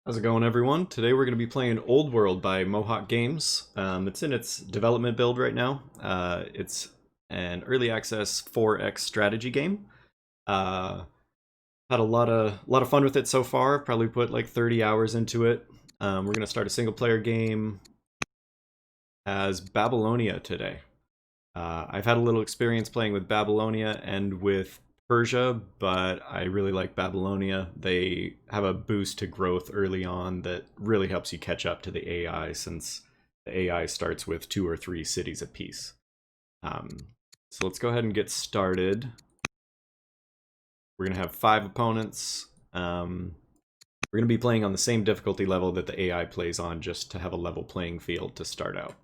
How's it going, everyone? Today we're going to be playing Old World by Mohawk Games. It's in its development build right now. It's an early access 4X strategy game. Uh, Had a lot of fun with it so far. Probably put like 30 hours into it. We're going to start a single player game as Babylonia today. I've had a little experience playing with Babylonia and with Persia, but I really like Babylonia. They have a boost to growth early on that really helps you catch up to the AI, since the AI starts with 2 or 3 cities apiece. Um, so let's go ahead and get started. We're going to have 5 opponents. We're going to be playing on the same difficulty level that the AI plays on, just to have a level playing field to start out.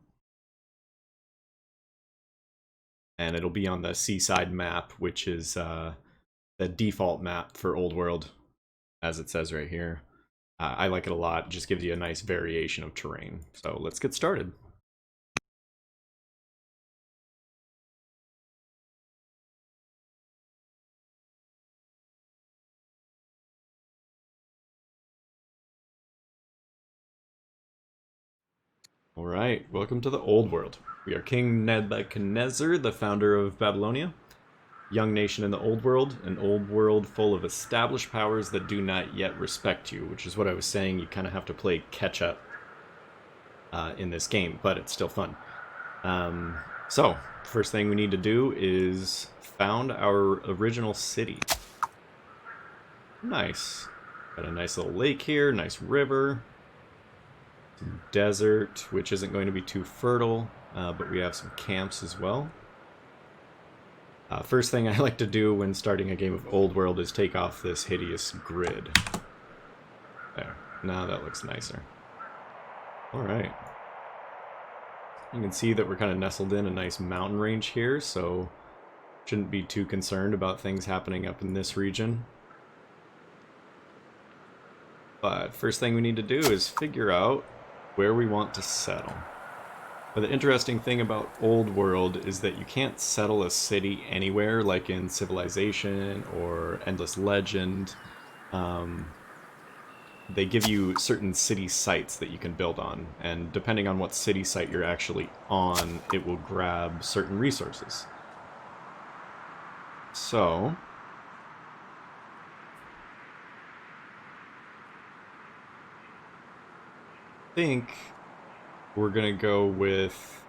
And it'll be on the seaside map, which is the default map for Old World, as it says right here. I like it a lot. It just gives you a nice variation of terrain. So let's get started. All right, welcome to the Old World. We are King Nebuchadnezzar, the founder of Babylonia. Young nation in the Old World, an old world full of established powers that do not yet respect you, which is what I was saying. You kind of have to play catch up in this game, but it's still fun. So, first thing we need to do is found our original city. Nice. Got a nice little lake here, nice river. Some desert, which isn't going to be too fertile, but we have some camps as well. First thing I like to do when starting a game of Old World is take off this hideous grid. There. Now that looks nicer. Alright. You can see that we're kind of nestled in a nice mountain range here, so shouldn't be too concerned about things happening up in this region. But first thing we need to do is figure out where we want to settle. But the interesting thing about Old World is that you can't settle a city anywhere, like in Civilization or Endless Legend. They give you certain city sites that you can build on, and depending on what city site you're actually on, it will grab certain resources. So, I think we're gonna go with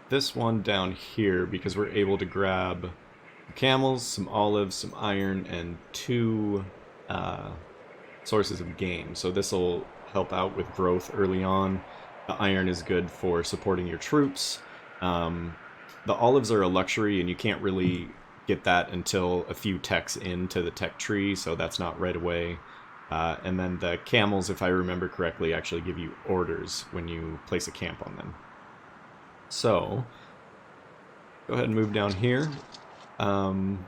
this one down here because we're able to grab camels, some olives, some iron, and 2 sources of game. So this will help out with growth early on. The iron is good for supporting your troops. The olives are a luxury, and you can't really get that until a few techs into the tech tree, so that's not right away. And then the camels, if I remember correctly, actually give you orders when you place a camp on them. So, go ahead and move down here. Now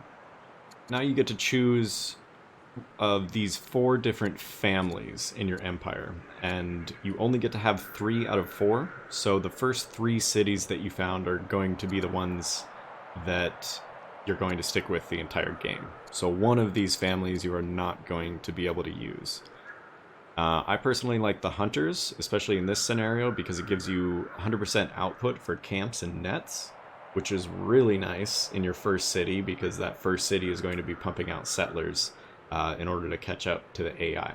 you get to choose of these 4 different families in your empire, and you only get to have 3 out of 4. So the first 3 cities that you found are going to be the ones that you're going to stick with the entire game. So one of these families you are not going to be able to use. I personally like the hunters, especially in this scenario, because it gives you 100% output for camps and nets, which is really nice in your first city, because that first city is going to be pumping out settlers in order to catch up to the AI.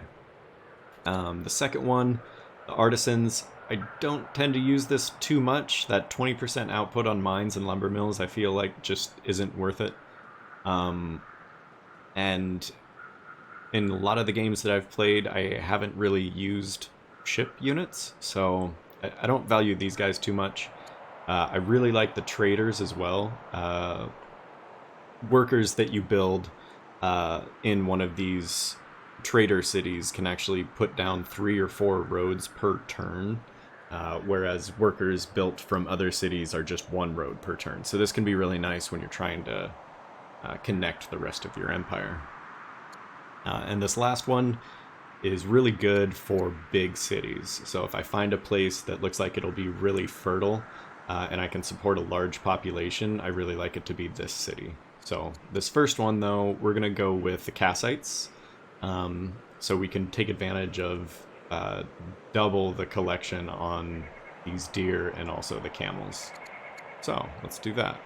The second one, the artisans, I don't tend to use this too much. That 20% output on mines and lumber mills, I feel like just isn't worth it. And in a lot of the games that I've played, I haven't really used ship units, so I don't value these guys too much. I really like the traders as well. Workers that you build in one of these trader cities can actually put down 3 or 4 roads per turn, whereas workers built from other cities are just 1 road per turn. So this can be really nice when you're trying to connect the rest of your empire. And this last one is really good for big cities. So if I find a place that looks like it'll be really fertile and I can support a large population, I really like it to be this city. So this first one, though, we're going to go with the Kassites. So we can take advantage of double the collection on these deer and also the camels. So let's do that.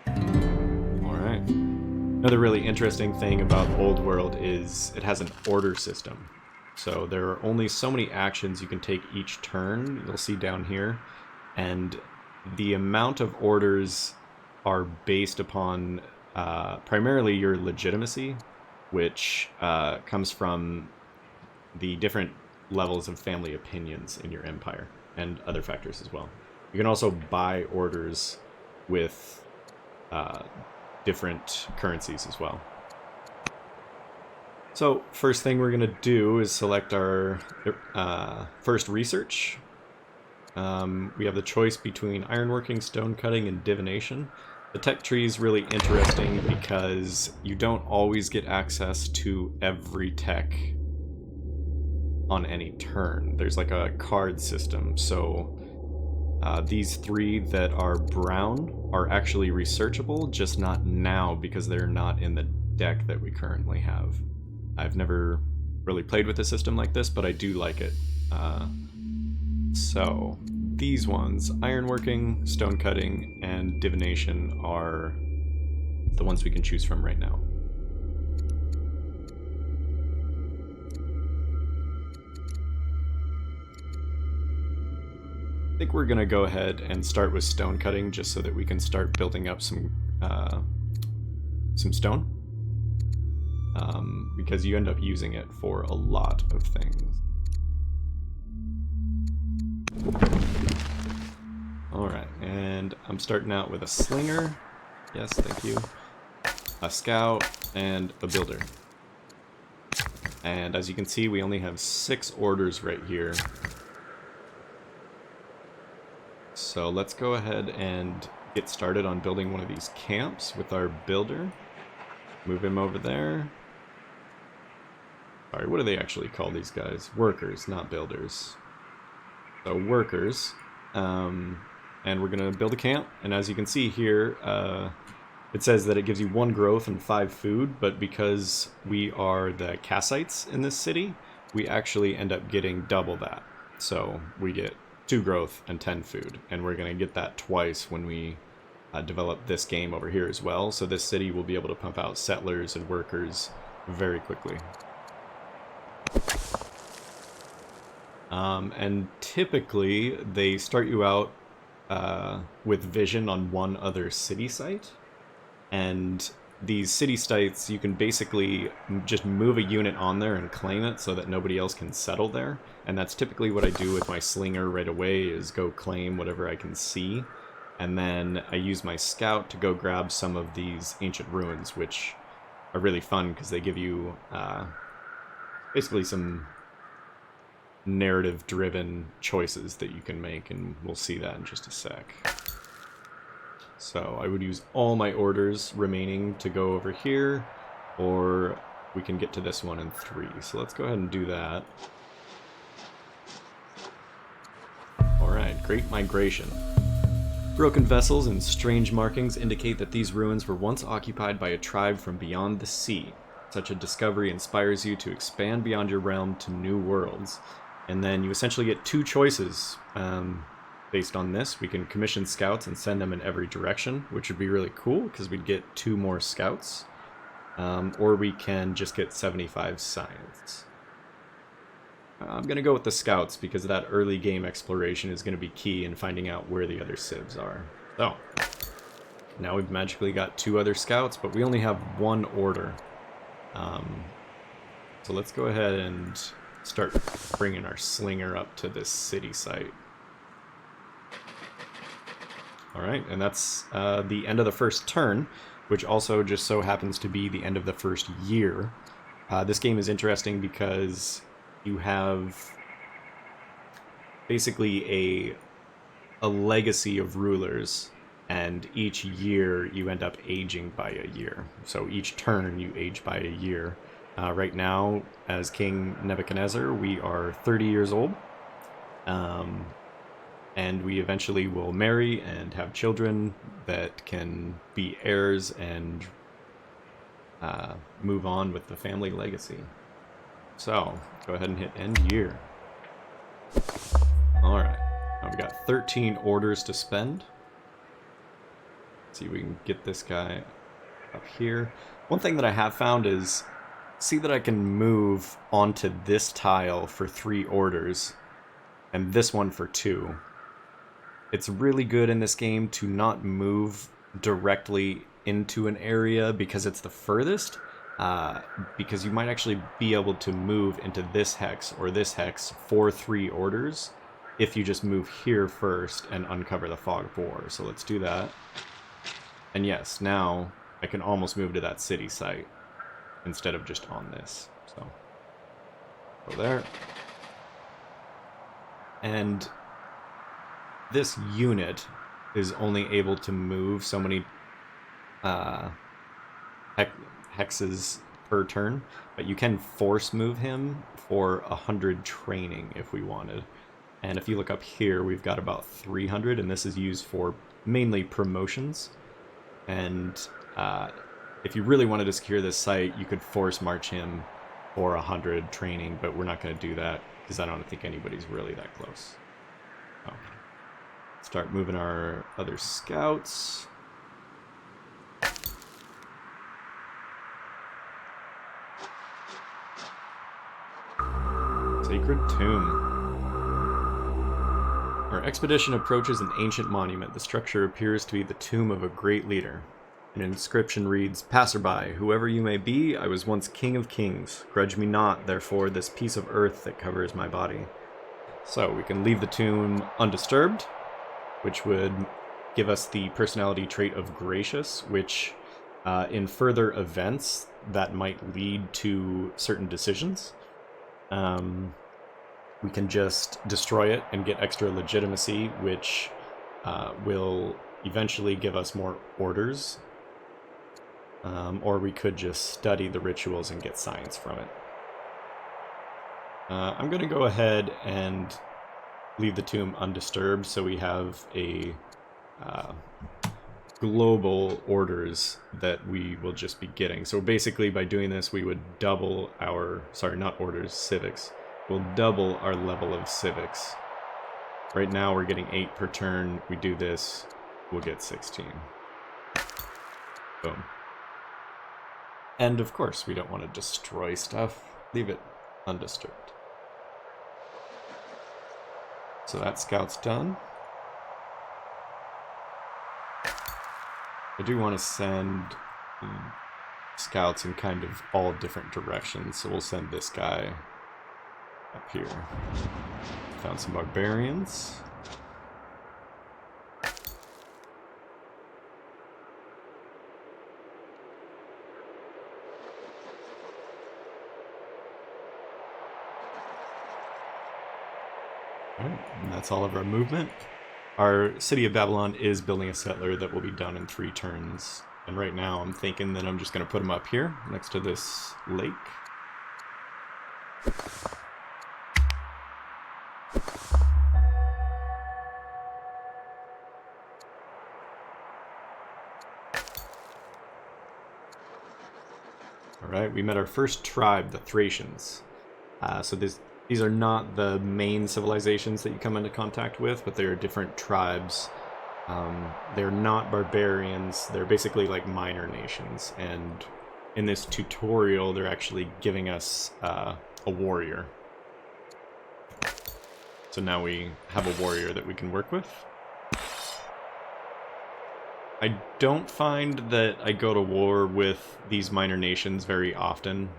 All right. Another really interesting thing about Old World is it has an order system. So there are only so many actions you can take each turn, you'll see down here, and the amount of orders are based upon primarily your legitimacy, which comes from the different levels of family opinions in your empire, and other factors as well. You can also buy orders with different currencies as well. So first thing we're going to do is select our first research. We have the choice between ironworking, stone cutting, and divination. The tech tree is really interesting because you don't always get access to every tech on any turn. There's like a card system, so these three that are brown are actually researchable, just not now because they're not in the deck that we currently have. I've never really played with a system like this, but I do like it. So these ones, ironworking, stone cutting, and divination, are the ones we can choose from right now. I think we're gonna go ahead and start with stone cutting just so that we can start building up some stone. Because you end up using it for a lot of things. Alright, and I'm starting out with a slinger. Yes, thank you. A scout, and a builder. And as you can see, we only have 6 orders right here. So let's go ahead and get started on building one of these camps with our builder. Move him over there. Sorry, what do they actually call these guys? Workers, not builders. So workers. And we're going to build a camp. And as you can see here, it says that it gives you 1 growth and 5 food, but because we are the Kassites in this city, we actually end up getting double that. So we get 2 growth and 10 food, and we're going to get that twice when we develop this game over here as well. So this city will be able to pump out settlers and workers very quickly. And typically they start you out with vision on one other city site, and these city sites you can basically just move a unit on there and claim it so that nobody else can settle there. And that's typically what I do with my slinger right away, is go claim whatever I can see, and then I use my scout to go grab some of these ancient ruins, which are really fun because they give you basically some narrative driven choices that you can make, and we'll see that in just a sec. So I would use all my orders remaining to go over here, or we can get to this one in 3. So let's go ahead and do that. Alright, Great Migration. Broken vessels and strange markings indicate that these ruins were once occupied by a tribe from beyond the sea. Such a discovery inspires you to expand beyond your realm to new worlds. And then you essentially get 2 choices based on this. We can commission scouts and send them in every direction, which would be really cool because we'd get 2 more scouts. Or we can just get 75 science. I'm going to go with the scouts because that early game exploration is going to be key in finding out where the other civs are. So, now we've magically got 2 other scouts, but we only have 1 order. So let's go ahead and start bringing our slinger up to this city site. Alright, and that's the end of the first turn, which also just so happens to be the end of the first year. This game is interesting because you have basically a legacy of rulers, and each year you end up aging by a year. So each turn you age by a year. Right now, as King Nebuchadnezzar, we are 30 years old. And we eventually will marry and have children that can be heirs and move on with the family legacy. So, go ahead and hit end year. Alright, now we got 13 orders to spend. Let's see if we can get this guy up here. One thing that I have found is, see that I can move onto this tile for 3 orders, and this one for 2. It's really good in this game to not move directly into an area because it's the furthest, because you might actually be able to move into this hex or this hex for 3 orders if you just move here first and uncover the Fog of War. So let's do that. And yes, now I can almost move to that city site instead of just on this. So go there. And this unit is only able to move so many hexes per turn, but you can force move him for 100 training if we wanted. And if you look up here, we've got about 300, and this is used for mainly promotions. And if you really wanted to secure this site, you could force march him for 100 training, but we're not going to do that because I don't think anybody's really that close. Oh. Start moving our other scouts. Sacred Tomb. Our expedition approaches an ancient monument. The structure appears to be the tomb of a great leader. An inscription reads, "Passerby, whoever you may be, I was once king of kings. Grudge me not, therefore, this piece of earth that covers my body." So we can leave the tomb undisturbed, which would give us the personality trait of gracious, which in further events that might lead to certain decisions. We can just destroy it and get extra legitimacy, which will eventually give us more orders. Or we could just study the rituals and get science from it. I'm going to go ahead and leave the tomb undisturbed so we have a global orders that we will just be getting. So basically by doing this we would double our, sorry, not orders, civics. We'll double our level of civics. Right now we're getting 8 per turn. We do this, we'll get 16. Boom. And of course we don't want to destroy stuff. Leave it undisturbed. So that scout's done. I do want to send scouts in kind of all different directions, so we'll send this guy up here. Found some barbarians. Alright, and that's all of our movement. Our city of Babylon is building a settler that will be done in 3 turns. And right now I'm thinking that I'm just going to put him up here next to this lake. Alright, we met our first tribe, the Thracians. So these are not the main civilizations that you come into contact with, but they are different tribes. They're not barbarians, they're basically like minor nations, and in this tutorial they're actually giving us a warrior. So now we have a warrior that we can work with. I don't find that I go to war with these minor nations very often.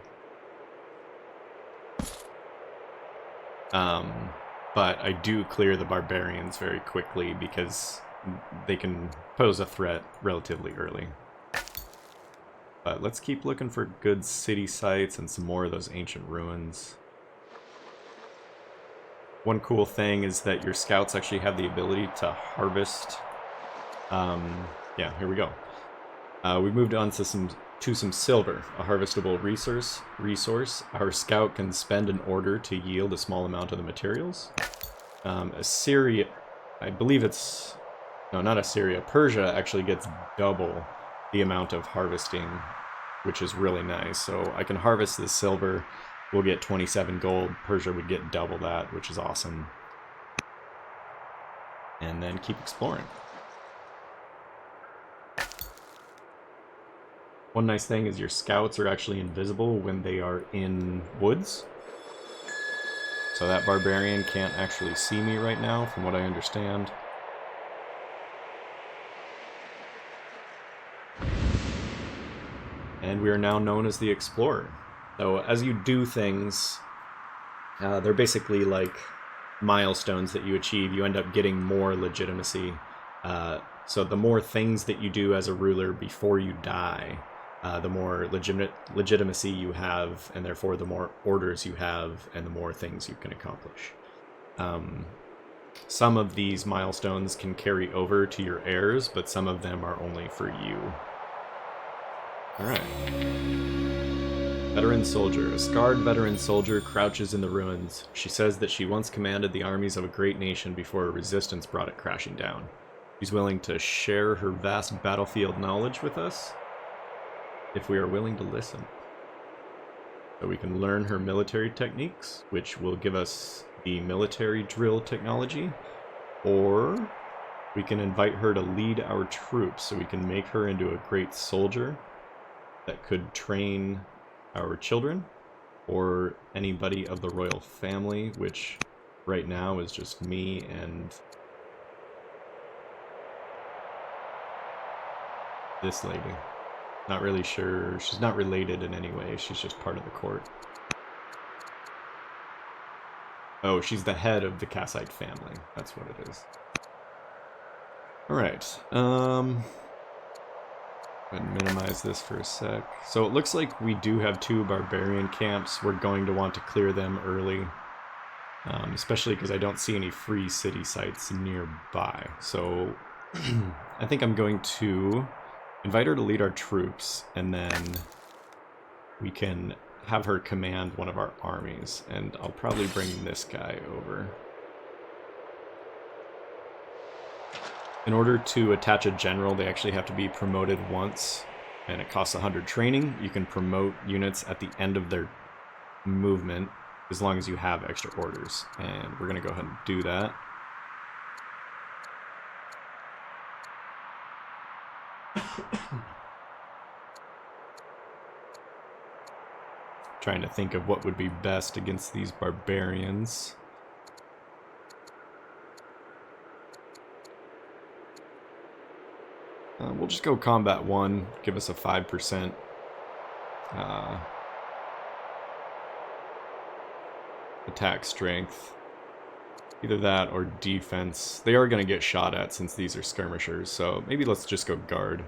But I do clear the barbarians very quickly because they can pose a threat relatively early. But let's keep looking for good city sites and some more of those ancient ruins. One cool thing is that your scouts actually have the ability to harvest. Yeah, here we go. We moved on to some silver, a harvestable resource. Our scout can spend an order to yield a small amount of the materials. Assyria, I believe it's, no, not Assyria, Persia actually gets double the amount of harvesting which is really nice. So I can harvest this silver, we'll get 27 gold, Persia would get double that, which is awesome. And then keep exploring. One nice thing is your scouts are actually invisible when they are in woods. So that barbarian can't actually see me right now, from what I understand. And we are now known as the Explorer. So as you do things, they're basically like milestones that you achieve. You end up getting more legitimacy. So the more things that you do as a ruler before you die, the more legitimacy you have, and therefore the more orders you have, and the more things you can accomplish. Some of these milestones can carry over to your heirs, but some of them are only for you. Alright. Veteran soldier. A scarred veteran soldier crouches in the ruins. She says that she once commanded the armies of a great nation before a resistance brought it crashing down. She's willing to share her vast battlefield knowledge with us, if we are willing to listen. So we can learn her military techniques, which will give us the military drill technology, or we can invite her to lead our troops, so we can make her into a great soldier that could train our children, or anybody of the royal family, which right now is just me and this lady. Not really sure. She's not related in any way. She's just part of the court. Oh, she's the head of the Kassite family. That's what it is. Alright. Go ahead and minimize this for a sec. So it looks like we do have 2 barbarian camps. We're going to want to clear them early. Especially because I don't see any free city sites nearby. So I think I'm going to invite her to lead our troops, and then we can have her command one of our armies, and I'll probably bring this guy over. In order to attach a general, they actually have to be promoted once, and it costs 100 training. You can promote units at the end of their movement, as long as you have extra orders, and we're going to go ahead and do that. Trying to think of what would be best against these barbarians. We'll just go combat 1, give us a 5% attack strength. Either that or defense. They are going to get shot at since these are skirmishers, so maybe let's just go guard.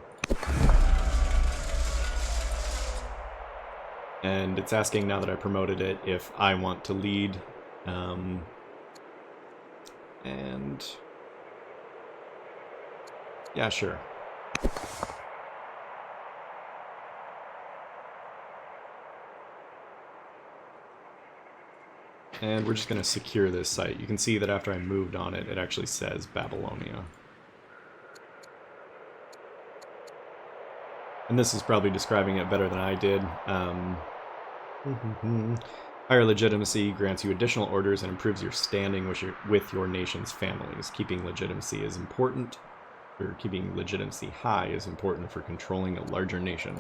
And it's asking, now that I promoted it, if I want to lead. And yeah, sure. And we're just going to secure this site. You can see that after I moved on it, it actually says Babylonia. And this is probably describing it better than I did. Higher legitimacy grants you additional orders and improves your standing with your nation's families. Keeping legitimacy is important. Or keeping legitimacy high is important for controlling a larger nation.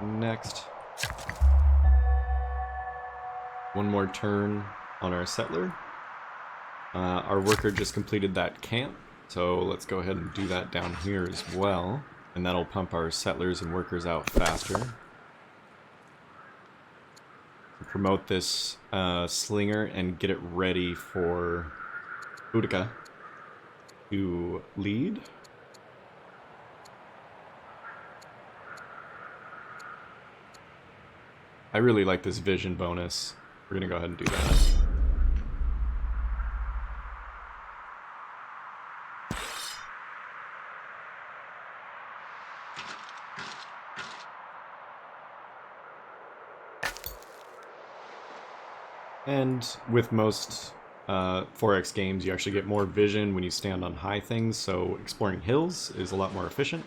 Next. One more turn on our settler. Our worker just completed that camp, so let's go ahead and do that down here as well. And that'll pump our settlers and workers out faster. Promote this slinger and get it ready for Boudica to lead. I really like this vision bonus. We're gonna go ahead and do that. And with most 4X games, you actually get more vision when you stand on high things, so exploring hills is a lot more efficient.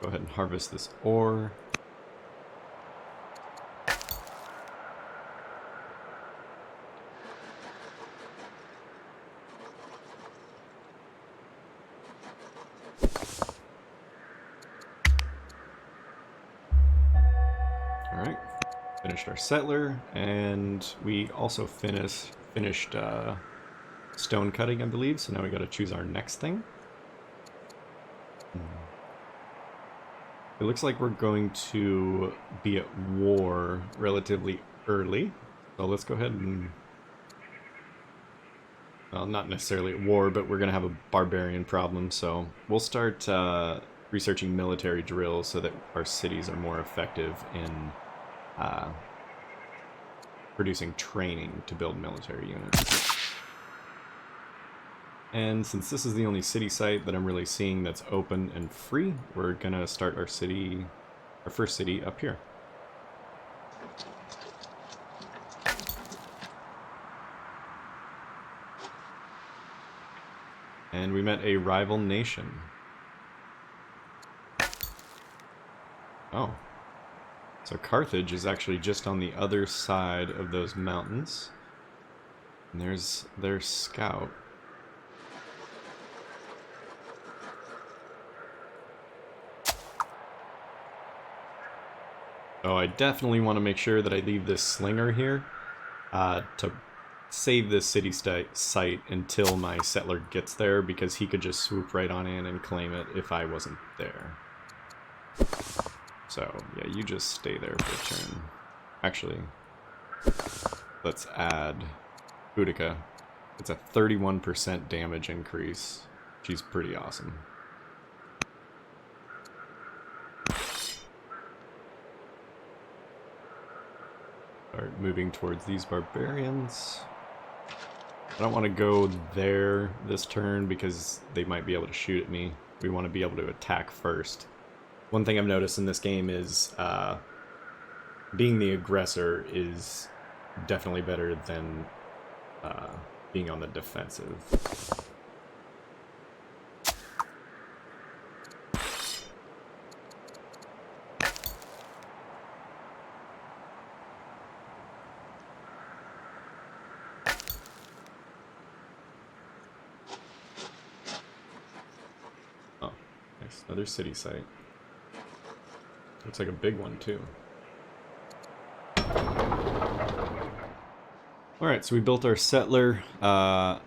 Go ahead and harvest this ore. Alright, finished our settler, and we also finished stone cutting, I believe, so now we gotta choose our next thing. It looks like we're going to be at war relatively early, so let's go ahead and... Well, not necessarily at war, but we're gonna have a barbarian problem, so we'll start researching military drills so that our cities are more effective in producing training to build military units. And since this is the only city site that I'm really seeing that's open and free, we're gonna start our first city up here. And we met a rival nation. Oh. So Carthage is actually just on the other side of those mountains. And there's their scout. Oh, I definitely want to make sure that I leave this slinger here to save this city site until my settler gets there, because he could just swoop right on in and claim it if I wasn't there. So, yeah, you just stay there for a turn. Actually, let's add Boudica. It's a 31% damage increase. She's pretty awesome. Start moving towards these barbarians. I don't want to go there this turn because they might be able to shoot at me. We want to be able to attack first. One thing I've noticed in this game is being the aggressor is definitely better than being on the defensive. Oh, nice. Another city site. Looks like a big one, too. Alright, so we built our settler. I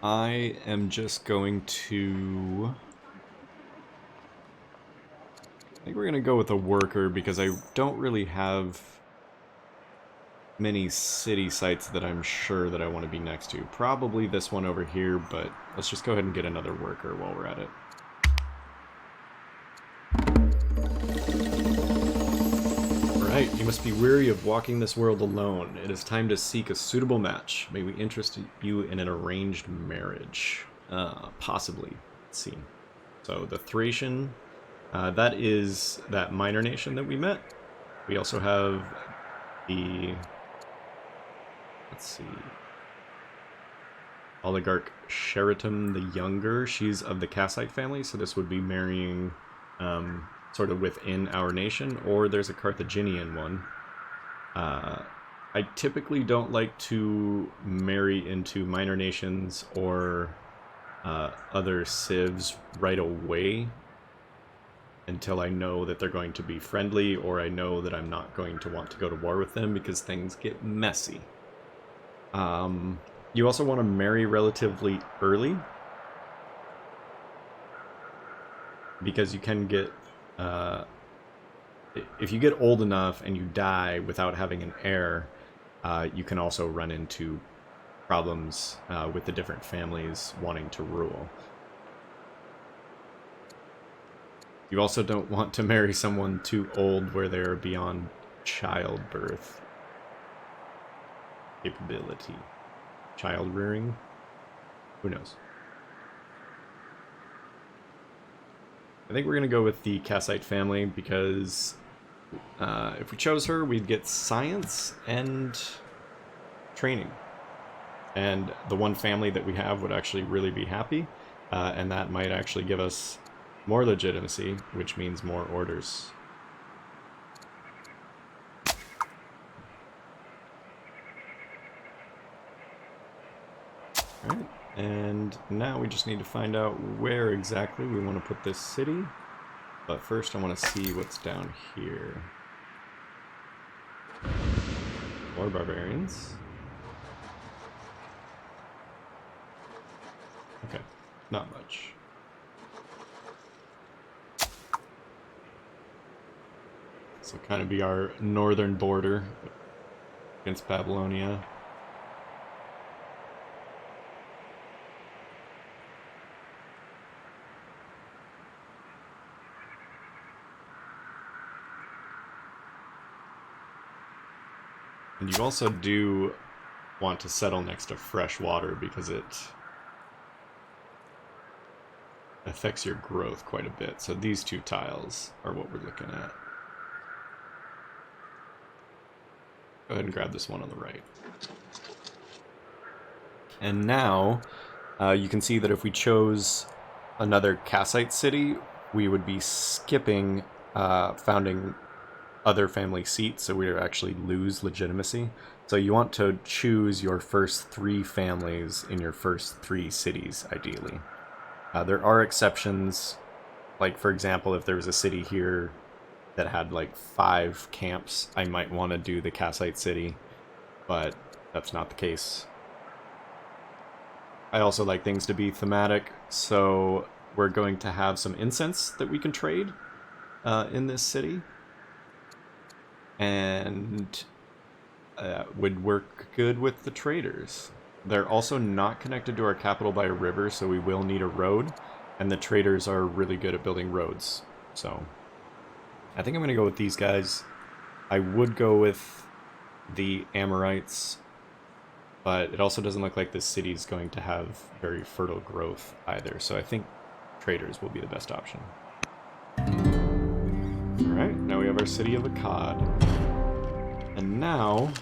am just going to... I think we're going to go with a worker because I don't really have many city sites that I'm sure that I want to be next to. Probably this one over here, but let's just go ahead and get another worker while we're at it. Right, you must be weary of walking this world alone. It is time to seek a suitable match. May we interest you in an arranged marriage? Possibly. Let's see. So the Thracian, that is that minor nation that we met. We also have the, let's see, Oligarch Sheraton the Younger. She's of the Kassite family, so this would be marrying sort of within our nation, or there's a Carthaginian one. I typically don't like to marry into minor nations or other civs right away until I know that they're going to be friendly, or I know that I'm not going to want to go to war with them, because things get messy. You also want to marry relatively early, because you can get if you get old enough and you die without having an heir, you can also run into problems with the different families wanting to rule. You also don't want to marry someone too old where they're beyond childbirth capability. Child rearing? Who knows? I think we're going to go with the Kassite family because if we chose her, we'd get science and training. And the one family that we have would actually really be happy, and that might actually give us More legitimacy, which means more orders. Alright, and now we just need to find out where exactly we want to put this city. But first I want to see what's down here. More barbarians. Okay, not much. This will kind of be our northern border against Babylonia. And you also do want to settle next to fresh water because it affects your growth quite a bit. So these two tiles are what we're looking at. Go ahead and grab this one on the right. And now you can see that if we chose another Kassite city, we would be skipping founding other family seats, so we would actually lose legitimacy. So you want to choose your first 3 families in your first 3 cities, ideally. There are exceptions, like for example, if there was a city here that had like 5 camps, I might want to do the Kassite city, but that's not the case. I also like things to be thematic, so we're going to have some incense that we can trade in this city. And would work good with the traders. They're also not connected to our capital by a river, so we will need a road, and the traders are really good at building roads. So I think I'm going to go with these guys. I would go with the Amorites, but it also doesn't look like this city is going to have very fertile growth either, so I think traders will be the best option. Alright, now we have our city of Akkad. And now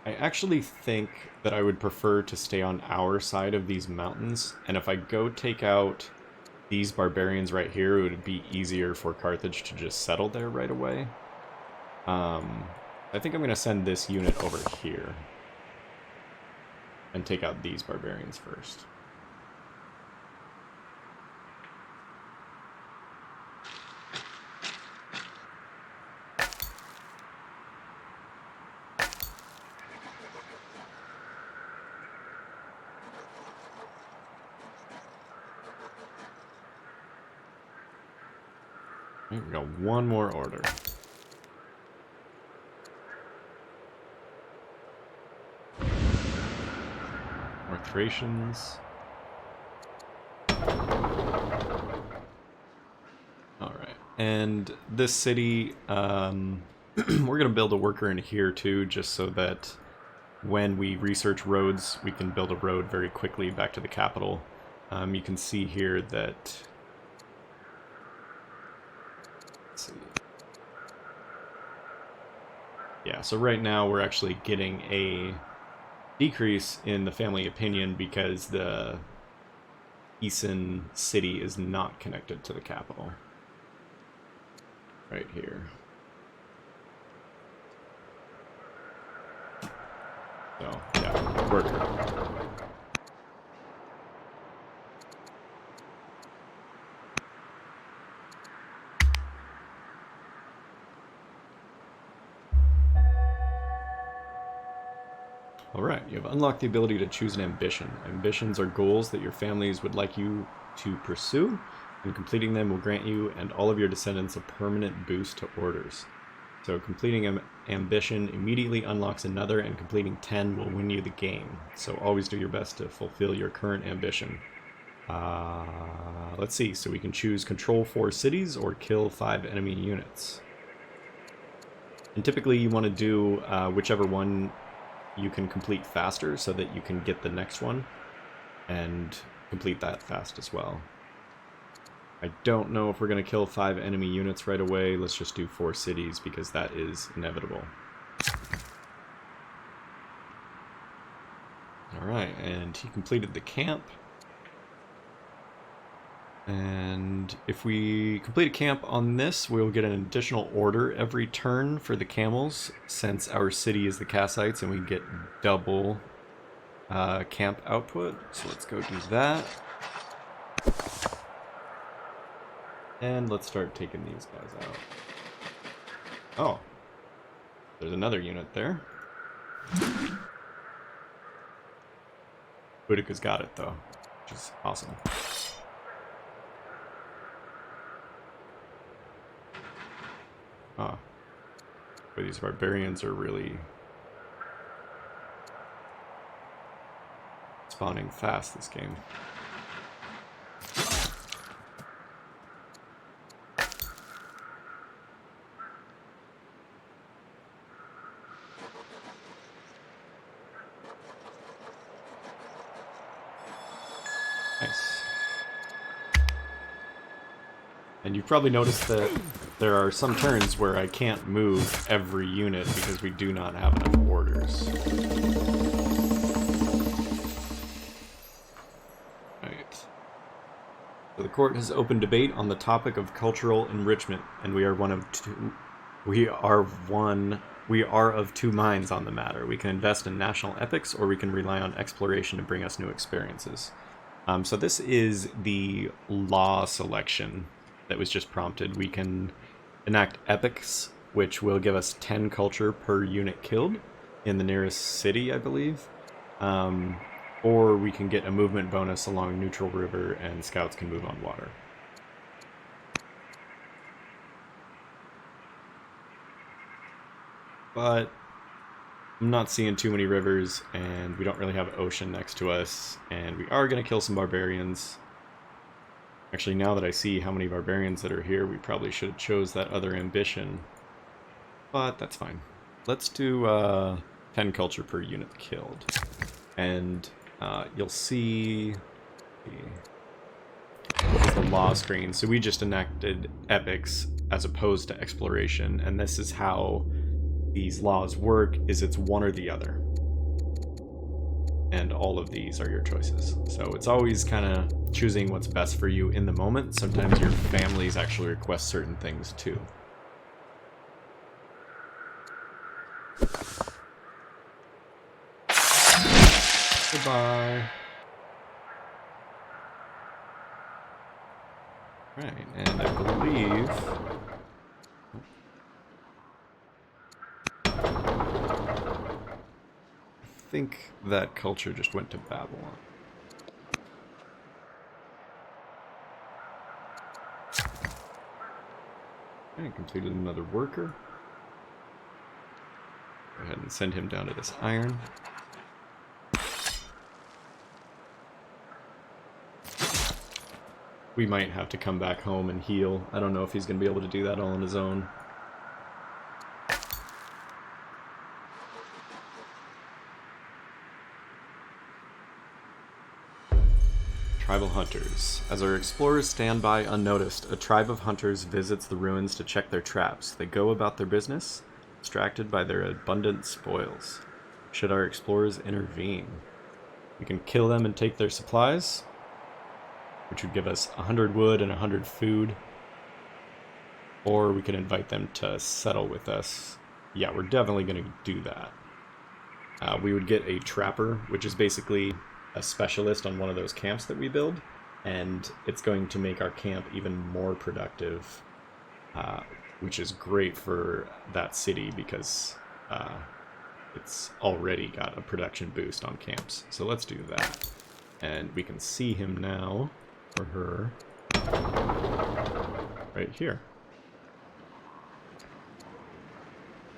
I actually think that I would prefer to stay on our side of these mountains, and if I go take out these barbarians right here, it would be easier for Carthage to just settle there right away. I think I'm going to send this unit over here and take out these barbarians first. We got one more order. More Thracians. Alright, and this city, we're going to build a worker in here too, just so that when we research roads, we can build a road very quickly back to the capital. You can see here that... Let's see. Yeah, so right now we're actually getting a decrease in the family opinion because the Eason city is not connected to the capital. Right here. So, yeah, worker. Alright, you have unlocked the ability to choose an ambition. Ambitions are goals that your families would like you to pursue, and completing them will grant you and all of your descendants a permanent boost to orders. So completing an ambition immediately unlocks another, and completing 10 will win you the game. So always do your best to fulfill your current ambition. Let's see, so we can choose control 4 cities or kill 5 enemy units. And typically you want to do whichever one you can complete faster so that you can get the next one and complete that fast as well. I don't know if we're going to kill 5 enemy units right away. Let's just do 4 cities because that is inevitable. Alright, and he completed the camp. And if we complete a camp on this, we'll get an additional order every turn for the camels, since our city is the Kassites and we get double camp output. So let's go do that. And let's start taking these guys out. Oh, there's another unit there. Boudica's got it though, which is awesome. Ah, but these barbarians are really spawning fast this game. Nice. And you've probably noticed that there are some turns where I can't move every unit because we do not have enough orders. Right. So the court has opened debate on the topic of cultural enrichment, and we are of two minds on the matter. We can invest in national epics, or we can rely on exploration to bring us new experiences. So this is the law selection that was just prompted. We can enact epics, which will give us 10 culture per unit killed in the nearest city, I believe. Or we can get a movement bonus along neutral river, and scouts can move on water. But I'm not seeing too many rivers, and we don't really have ocean next to us, and we are going to kill some barbarians. Actually, now that I see how many barbarians that are here, we probably should have chose that other ambition. But that's fine. Let's do 10 culture per unit killed. And you'll see the law screen. So we just enacted epics as opposed to exploration, and this is how these laws work, is it's one or the other. And all of these are your choices. So it's always kind of choosing what's best for you in the moment. Sometimes your families actually request certain things too. Goodbye. Right, and I believe... I think that culture just went to Babylon. Okay, completed another worker. Go ahead and send him down to this iron. We might have to come back home and heal. I don't know if he's going to be able to do that all on his own. Tribal hunters. As our explorers stand by unnoticed, a tribe of hunters visits the ruins to check their traps. They go about their business, distracted by their abundant spoils. Should our explorers intervene? We can kill them and take their supplies, which would give us 100 wood and 100 food. Or we can invite them to settle with us. Yeah, we're definitely going to do that. We would get a trapper, which is basically a specialist on one of those camps that we build, and it's going to make our camp even more productive, which is great for that city because it's already got a production boost on camps. So let's do that. And we can see him now, or her, right here.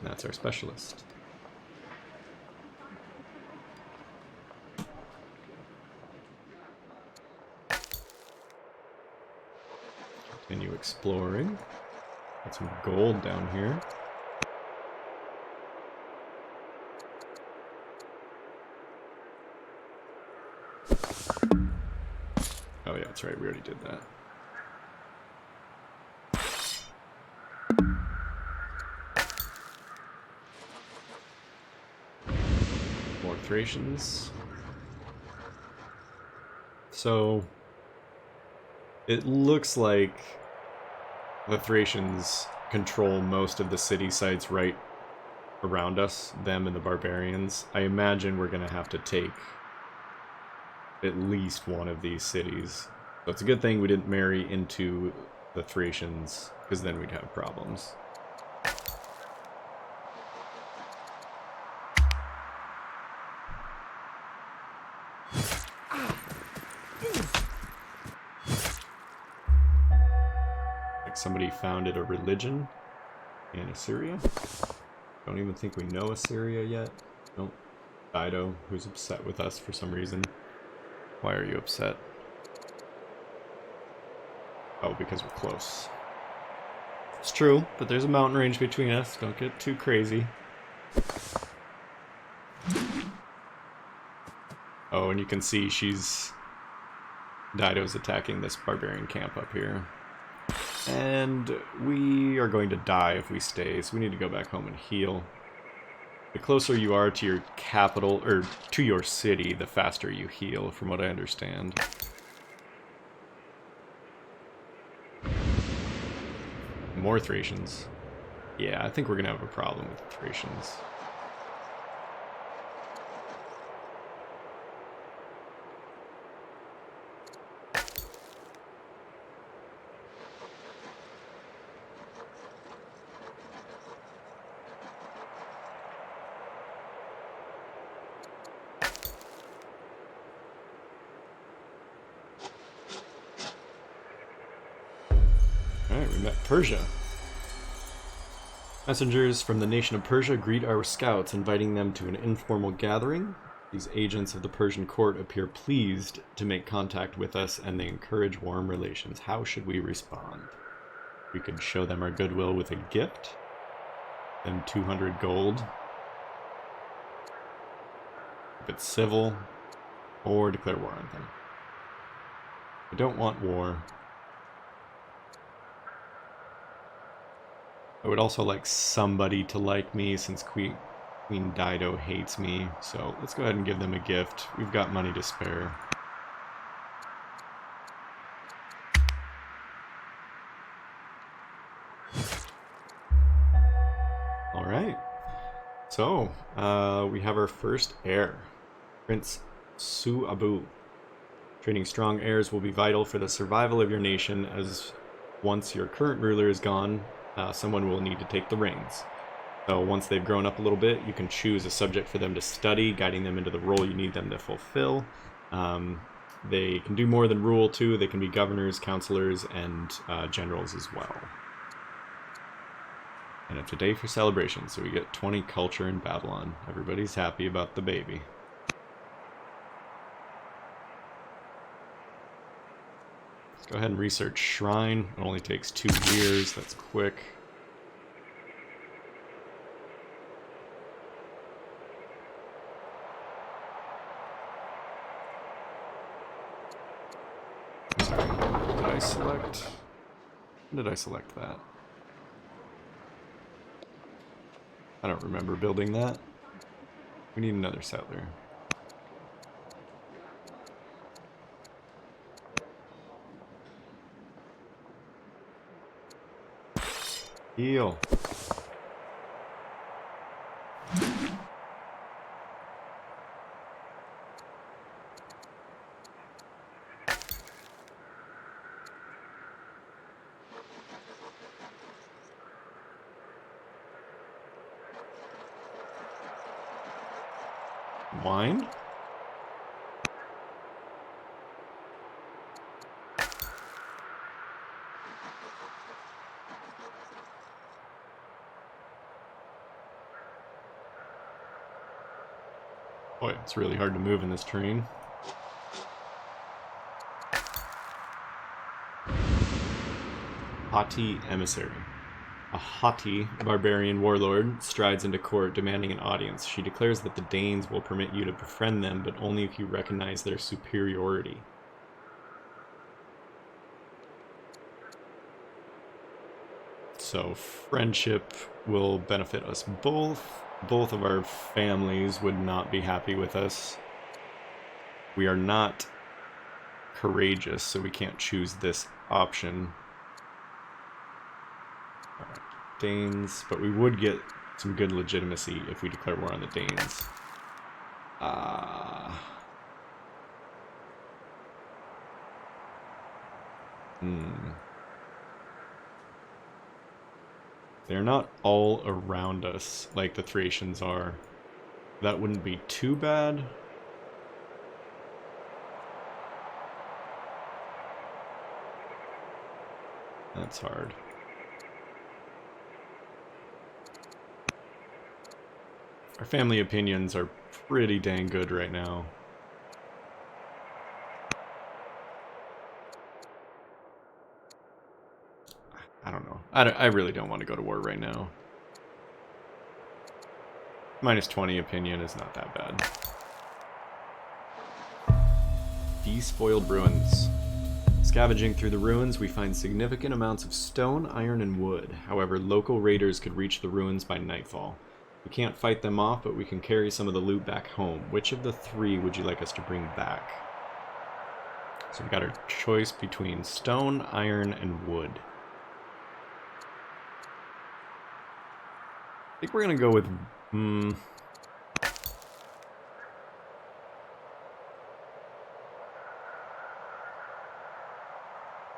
And that's our specialist. Continue exploring. Got some gold down here. Oh yeah, that's right, we already did that. More Thracians. So it looks like the Thracians control most of the city sites right around us, them and the barbarians. I imagine we're going to have to take at least one of these cities. So it's a good thing we didn't marry into the Thracians, because then we'd have problems. Like somebody founded a religion in Assyria. Don't even think we know Assyria yet. Nope. Dido, who's upset with us for some reason. Why are you upset? Oh, because we're close. It's true, but there's a mountain range between us. Don't get too crazy. Oh, and you can see Dido's attacking this barbarian camp up here. And we are going to die if we stay, so we need to go back home and heal. The closer you are to your capital, or to your city, the faster you heal, from what I understand. More Thracians. Yeah, I think we're gonna have a problem with the Thracians. Alright, we met Persia. Messengers from the nation of Persia greet our scouts, inviting them to an informal gathering. These agents of the Persian court appear pleased to make contact with us, and they encourage warm relations. How should we respond? We could show them our goodwill with a gift. Then 200 gold. If it's civil, or declare war on them. I don't want war. I would also like somebody to like me, since Queen Dido hates me. So let's go ahead and give them a gift. We've got money to spare. Alright. So, we have our first heir. Prince Su-Abu. Training strong heirs will be vital for the survival of your nation, as once your current ruler is gone, someone will need to take the reins. So once they've grown up a little bit, you can choose a subject for them to study, guiding them into the role you need them to fulfill. They can do more than rule too. They can be governors, counselors, and generals as well. And it's a day for celebration, so we get 20 culture in Babylon. Everybody's happy about the baby. Let's go ahead and research Shrine. It only takes 2 years. That's quick. Sorry, did I select? When did I select that? I don't remember building that. We need another settler. Heal. Wine? Boy, it's really hard to move in this terrain. Haughty Emissary. A haughty barbarian warlord strides into court demanding an audience. She declares that the Danes will permit you to befriend them, but only if you recognize their superiority. So friendship will benefit us both. Both of our families would not be happy with us. We are not courageous, so we can't choose this option. All right, Danes, but we would get some good legitimacy if we declare war on the Danes. They're not all around us like the Thracians are. That wouldn't be too bad. That's hard. Our family opinions are pretty dang good right now. I don't know. I really don't want to go to war right now. -20 opinion is not that bad. Despoiled ruins. Scavenging through the ruins, we find significant amounts of stone, iron, and wood. However, local raiders could reach the ruins by nightfall. We can't fight them off, but we can carry some of the loot back home. Which of the 3 would you like us to bring back? So we've got our choice between stone, iron, and wood. I think we're gonna go with...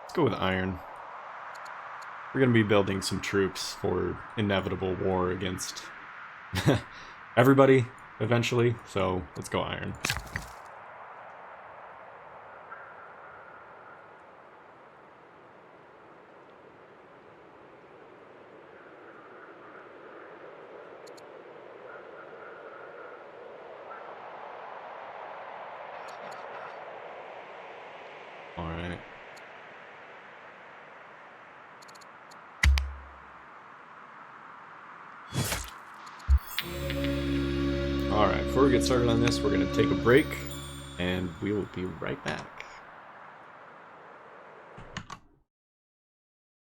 Let's go with iron. We're gonna be building some troops for inevitable war against everybody eventually, so let's go iron. Alright. Alright, before we get started on this, we're going to take a break, and we will be right back.